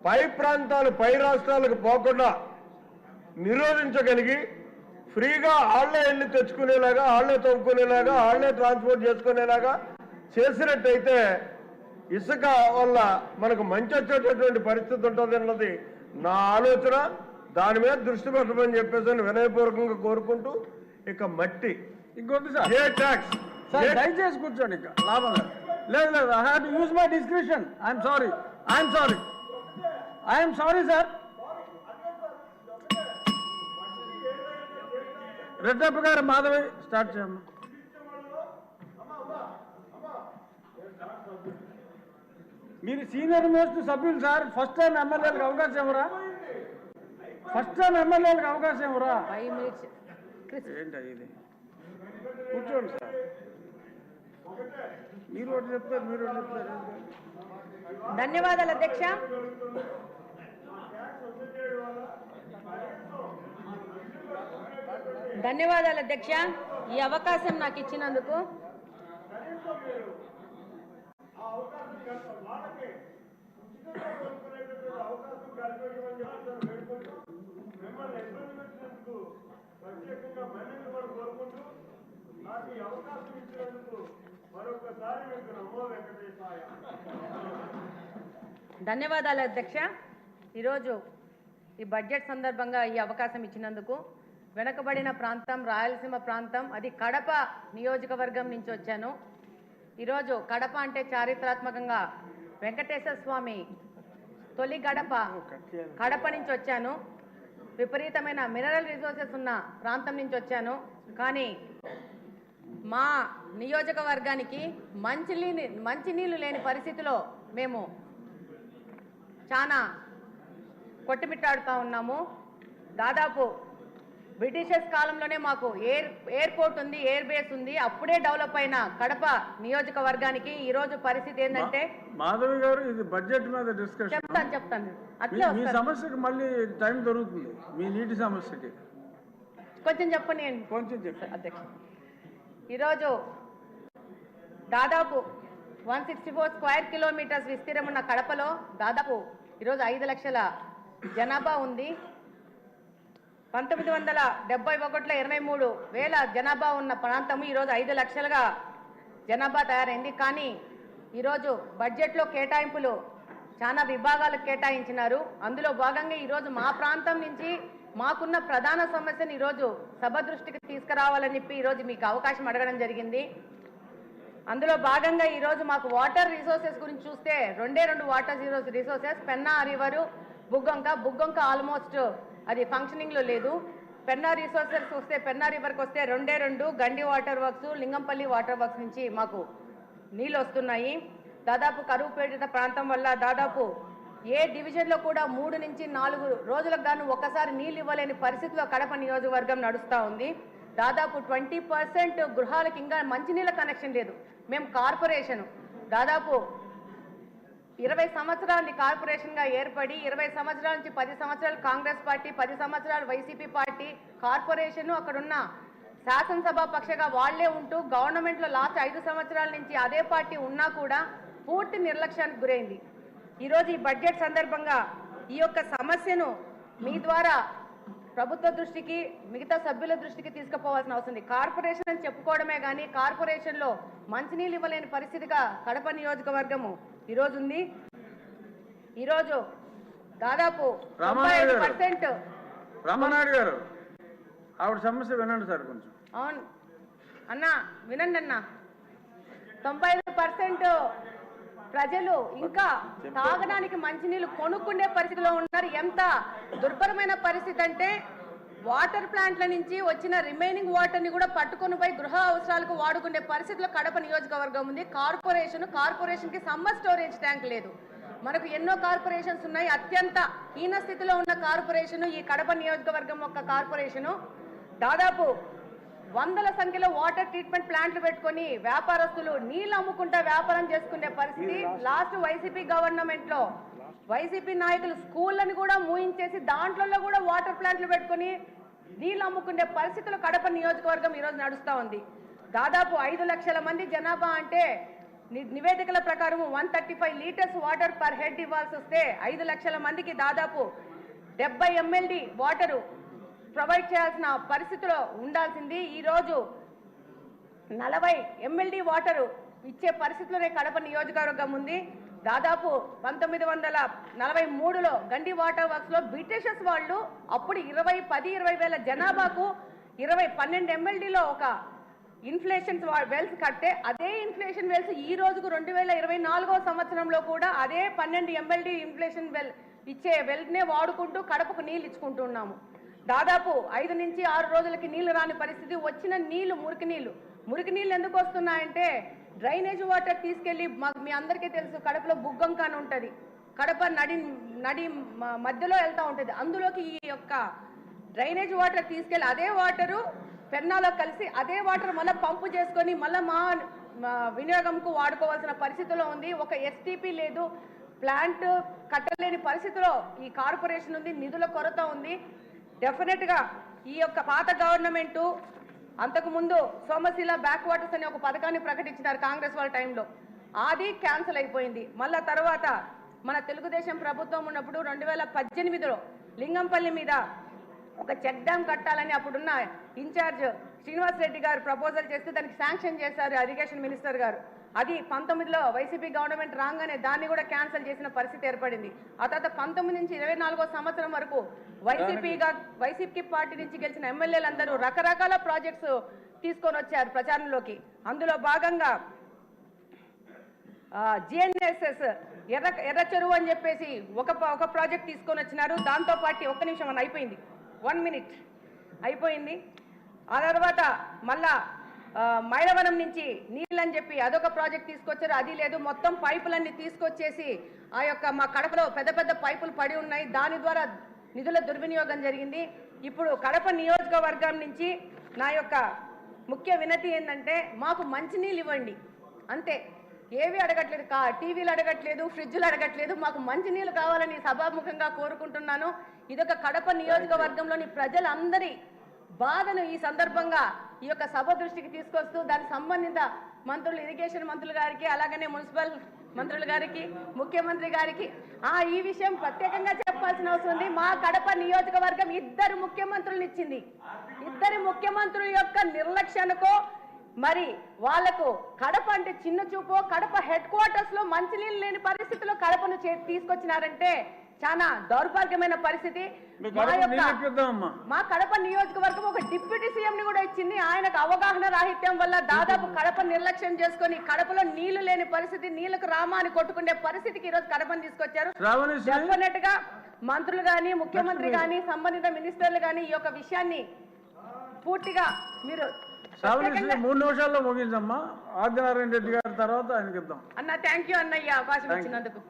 పై ప్రాంతాలు పై రాష్ట్రాలకు పోకుండా నిరోధించగలిగి ఫ్రీగా ఆళ్లే వెళ్ళి తెచ్చుకునేలాగా, ఆళ్లే తవ్వుకునేలాగా, ఆళ్లే ట్రాన్స్పోర్ట్ చేసుకునేలాగా చేసినట్టయితే ఇసుక వల్ల మనకు మంచి వచ్చేటటువంటి పరిస్థితి ఉంటుంది అన్నది నా ఆలోచన. దాని మీద దృష్టి పెట్టమని చెప్పేసి వినయపూర్వకంగా కోరుకుంటూ, ఇక మట్టి ఇంకొద్ది సార్ ఏ ట్యాక్స్ దయచేసి కూర్చోండి. ఇంకా లాభం లేదు లేదు. I have to use my description. I'm sorry sir. Reddappa గారు మాధవి స్టార్ట్ చేయమ్మా. మీరు సీనియర్ మోస్ట్ సభ్యులు సార్. ఫస్ట్ టైం ఎమ్మెల్యేలకు అవకాశం ఇవ్వరా? ఏంటి ఇది? కూర్చోండి సార్. మీరు ఒకటి చెప్తారు. ధన్యవాదాలు అధ్యక్ష. ఈ అవకాశం నాకు ఇచ్చినందుకు. ధన్యవాదాలు అధ్యక్ష. ఈరోజు ఈ బడ్జెట్ సందర్భంగా ఈ అవకాశం ఇచ్చినందుకు. వెనకబడిన ప్రాంతం రాయలసీమ ప్రాంతం, అది కడప నియోజకవర్గం నుంచి వచ్చాను. ఈరోజు కడప అంటే చారిత్రాత్మకంగా వెంకటేశ్వర స్వామి తొలి గడప కడప నుంచి వచ్చాను. విపరీతమైన మినరల్ రిసోర్సెస్ ఉన్న ప్రాంతం నుంచి వచ్చాను. కానీ మా నియోజకవర్గానికి మంచినీళ్ళు లేని పరిస్థితిలో మేము చాలా కొట్టుమిట్టాడుతూ ఉన్నాము. దాదాపు బ్రిటిషర్స్ కాలంలోనే మాకు ఎయిర్పోర్ట్ ఉంది, ఎయిర్ బేస్ ఉంది. అప్పుడే డెవలప్ అయిన కడప నియోజకవర్గానికి ఈరోజు పరిస్థితి ఏంటంటే, మాధవి గారు ఇది బడ్జెట్ మీద డిస్కషన్ చెప్తాను. మీ సమస్యకి మళ్ళీ టైం దొరుకుతుంది. మీ నీటి సమస్యకి కొంచెం చెప్పండి. కొంచెం చెప్పండి అధ్యక్ష. ఈరోజు దాదాపు 164 స్క్వేర్ కిలోమీటర్స్ విస్తీర్ణం ఉన్న కడపలో దాదాపు ఈరోజు 5 లక్షల జనాభా ఉంది. 1971లో 23,000 జనాభా ఉన్న ప్రాంతము ఈరోజు 5 లక్షలుగా జనాభా తయారైంది. కానీ ఈరోజు బడ్జెట్లో కేటాయింపులు చాలా విభాగాలకు కేటాయించినారు. అందులో భాగంగా ఈరోజు మా ప్రాంతం నుంచి మాకున్న ప్రధాన సమస్యను ఈరోజు సభ దృష్టికి తీసుకురావాలని చెప్పి ఈరోజు మీకు అవకాశం అడగడం జరిగింది. అందులో భాగంగా ఈరోజు మాకు వాటర్ రిసోర్సెస్ గురించి చూస్తే 2 water resources, Penna river, Buggavanka almost అది ఫంక్షనింగ్లో లేదు. పెన్నా రిసోర్సెస్ వస్తే, పెన్నా రివర్కి వస్తే 2 గండి water works, Lingampally water works నుంచి మాకు నీళ్ళు వస్తున్నాయి. దాదాపు కరువు పీడిత ప్రాంతం వల్ల దాదాపు ఏ డివిజన్లో కూడా 3 నుంచి 4 రోజులకు గాను ఒక్కసారి నీళ్ళు ఇవ్వలేని పరిస్థితిలో కడప నియోజకవర్గం నడుస్తూ ఉంది. దాదాపు 20% గృహాలకు ఇంకా మంచినీళ్ళ కనెక్షన్ లేదు. మేము కార్పొరేషన్ దాదాపు 20 సంవత్సరాలని కార్పొరేషన్గా ఏర్పడి 20 సంవత్సరాల నుంచి 10 సంవత్సరాలు కాంగ్రెస్ పార్టీ, 10 సంవత్సరాలు వైసీపీ పార్టీ, కార్పొరేషన్ అక్కడున్న శాసనసభ పక్షగా వాళ్లే ఉంటూ గవర్నమెంట్లో లాస్ట్ 5 సంవత్సరాల నుంచి అదే పార్టీ ఉన్నా కూడా పూర్తి నిర్లక్ష్యానికి గురైంది. ఈరోజు ఈ బడ్జెట్ సందర్భంగా ఈ యొక్క సమస్యను మీ ద్వారా ప్రభుత్వ దృష్టికి, మిగతా సభ్యుల దృష్టికి తీసుకుపోవాల్సిన అవసరం ఉంది. కార్పొరేషన్ అని చెప్పుకోవడమే కానీ కార్పొరేషన్లో మంచినీళ్ళు ఇవ్వలేని పరిస్థితిగా కడప నియోజకవర్గము ఈరోజు ఉంది. ఈరోజు దాదాపు 95% రామానాయుడు గారు ఆవిడ సమస్య వినండి సార్ కొంచెం. అవును అన్న, వినండి అన్న. 95% ప్రజలు ఇంకా తాగడానికి మంచినీళ్ళు కొనుక్కునే పరిస్థితిలో ఉన్నారు. ఎంత దుర్భరమైన పరిస్థితి అంటే వాటర్ ప్లాంట్ల నుంచి వచ్చిన రిమైనింగ్ వాటర్ని కూడా పట్టుకొని పోయి గృహ అవసరాలకు వాడుకునే పరిస్థితిలో కడప నియోజకవర్గం ఉంది. కార్పొరేషన్కి సమ్మర్ స్టోరేజ్ ట్యాంక్ లేదు. మనకు ఎన్నో కార్పొరేషన్స్ ఉన్నాయి. అత్యంత హీన స్థితిలో ఉన్న కార్పొరేషన్ ఈ కడప నియోజకవర్గం యొక్క కార్పొరేషను. దాదాపు 100ల సంఖ్యలో వాటర్ ట్రీట్మెంట్ ప్లాంట్లు పెట్టుకొని వ్యాపారస్తులు నీళ్ళు అమ్ముకుంటా వ్యాపారం చేసుకునే పరిస్థితి. లాస్ట్ వైసీపీ గవర్నమెంట్లో వైసీపీ నాయకులు స్కూళ్ళని కూడా మూయించేసి దాంట్లో కూడా వాటర్ ప్లాంట్లు పెట్టుకొని నీళ్ళు అమ్ముకునే పరిస్థితులు కడప నియోజకవర్గం ఈరోజు నడుస్తూ ఉంది. దాదాపు 5 లక్షల మంది జనాభా అంటే నివేదికల ప్రకారం 135 లీటర్స్ వాటర్ పర్ హెడ్ ఇవ్వాల్సి వస్తే 5 లక్షల మందికి దాదాపు 70 MLD వాటరు ప్రొవైడ్ చేయాల్సిన పరిస్థితిలో ఉండాల్సింది ఈరోజు 40 MLD వాటరు ఇచ్చే పరిస్థితిలోనే కడప నియోజకవర్గం ఉంది. దాదాపు 1943లో గండి వాటర్ వర్క్స్ లో బ్రిటిషర్స్ వాళ్ళు అప్పుడు 20 వేల జనాభాకు 12 MLDలో ఒక ఇన్ఫ్లేషన్ వెల్స్ కట్టే అదే ఇన్ఫ్లేషన్ వెల్స్ ఈ రోజుకు 2024వ సంవత్సరంలో కూడా అదే 12 MLD ఇన్ఫ్లేషన్ వెల్ ఇచ్చే వెల్నే వాడుకుంటూ కడపకు నీళ్ళు ఇచ్చుకుంటున్నాము. దాదాపు 5 నుంచి 6 రోజులకి నీళ్లు రాని పరిస్థితి. వచ్చిన నీళ్లు మురికి నీళ్ళు ఎందుకు వస్తున్నాయంటే డ్రైనేజ్ వాటర్ తీసుకెళ్లి మీ అందరికీ తెలుసు కడపలో బుగ్గంక అని ఉంటుంది, కడప నడి మధ్యలో వెళ్తూ ఉంటుంది. అందులోకి ఈ యొక్క డ్రైనేజ్ వాటర్ తీసుకెళ్లి అదే వాటరు పెన్నాలో కలిసి అదే వాటర్ మళ్ళీ పంపు చేసుకొని మళ్ళీ మా వినియోగంకు వాడుకోవాల్సిన పరిస్థితిలో ఉంది. ఒక ఎస్టీపీ లేదు, ప్లాంట్ కట్టలేని పరిస్థితిలో ఈ కార్పొరేషన్ ఉంది, నిధుల కొరత ఉంది. డెఫినెట్గా ఈ యొక్క పాత గవర్నమెంటు అంతకుముందు సోమశిల బ్యాక్ వాటర్స్ అనే ఒక పథకాన్ని ప్రకటించినారు కాంగ్రెస్ వాళ్ళ టైంలో, అది క్యాన్సిల్ అయిపోయింది. మళ్ళా తర్వాత మన తెలుగుదేశం ప్రభుత్వం ఉన్నప్పుడు 2018లో లింగంపల్లి మీద ఒక చెక్ డ్యామ్ కట్టాలని అప్పుడున్న ఇన్ఛార్జ్ శ్రీనివాస్ రెడ్డి గారు ప్రపోజల్ చేస్తే దానికి శాంక్షన్ చేశారు ఇరిగేషన్ మినిస్టర్ గారు. అది 19లో వైసీపీ గవర్నమెంట్ రాగానే దాన్ని కూడా క్యాన్సిల్ చేసిన పరిస్థితి ఏర్పడింది. ఆ తర్వాత 19 నుంచి 24వ సంవత్సరం వరకు వైసీపీ పార్టీ నుంచి గెలిచిన ఎమ్మెల్యేలందరూ రకరకాల ప్రాజెక్ట్స్ తీసుకొని వచ్చారు ప్రచారంలోకి. అందులో భాగంగా GNSS ఎర్ర చెరువు అని చెప్పేసి ఒక ప్రాజెక్ట్ తీసుకొని వచ్చినారు. దాంతో పాటు ఒక్క నిమిషం అని అయిపోయింది, 1 minute అయిపోయింది. ఆ తర్వాత మళ్ళా మైలవరం నుంచి నీళ్ళని చెప్పి అదొక ప్రాజెక్ట్ తీసుకొచ్చారు, అది లేదు. మొత్తం పైపులన్నీ తీసుకొచ్చేసి ఆ యొక్క మా కడపలో పెద్ద పైపులు పడి ఉన్నాయి, దాని ద్వారా నిధుల దుర్వినియోగం జరిగింది. ఇప్పుడు కడప నియోజకవర్గం నుంచి నా యొక్క ముఖ్య వినతి ఏంటంటే మాకు మంచినీళ్ళు ఇవ్వండి అంతే, ఏవి అడగట్లేదు, టీవీలు అడగట్లేదు, ఫ్రిడ్జ్లు అడగట్లేదు, మాకు మంచినీళ్ళు కావాలని సభాముఖంగా కోరుకుంటున్నాను. ఇదొక కడప నియోజకవర్గంలోని ప్రజలందరి బాధను ఈ సందర్భంగా ఈ యొక్క సభ దృష్టికి తీసుకొస్తూ దానికి సంబంధిత మంత్రులు, ఇరిగేషన్ మంత్రులు గారికి, అలాగనే మున్సిపల్ మంత్రులు గారికి, ముఖ్యమంత్రి గారికి ఈ విషయం ప్రత్యేకంగా చెప్పాల్సిన అవసరం ఉంది. మా కడప నియోజకవర్గం 2 ముఖ్యమంత్రులను ఇచ్చింది. 2 ముఖ్యమంత్రుల యొక్క నిర్లక్ష్యానికో మరి వాళ్లకు కడప అంటే చిన్న చూపో, కడప హెడ్ క్వార్టర్స్ లో మంచినీళ్ళు లేని పరిస్థితిలో కడపను తీసుకొచ్చినారంటే చాలా దౌర్భాగ్యమైన పరిస్థితి. మా కడప నియోజకవర్గం ఒక డిప్యూటీ సీఎం ని కూడా ఇచ్చింది. ఆయనకు అవగాహన రాహిత్యం వల్ల దాదాపు కడప నిర్లక్ష్యం చేసుకుని కడపలో నీళ్లు లేని పరిస్థితి, నీళ్లకు రామాని కొట్టుకునే పరిస్థితికి ఈ రోజు కడపని తీసుకొచ్చారు. డెఫినెట్ గా మంత్రులు గాని, ముఖ్యమంత్రి గాని, సంబంధిత మినిస్టర్లు గాని ఈ యొక్క విషయాన్ని పూర్తిగా మీరు 3 నిమిషాల్లో ముగించమ్మా. ఆదినారాయణ రెడ్డి గారి తర్వాత ఆయనకి ఇద్దాం అన్న. థ్యాంక్ యూ అన్నయ్య అవకాశం ఇచ్చినందుకు.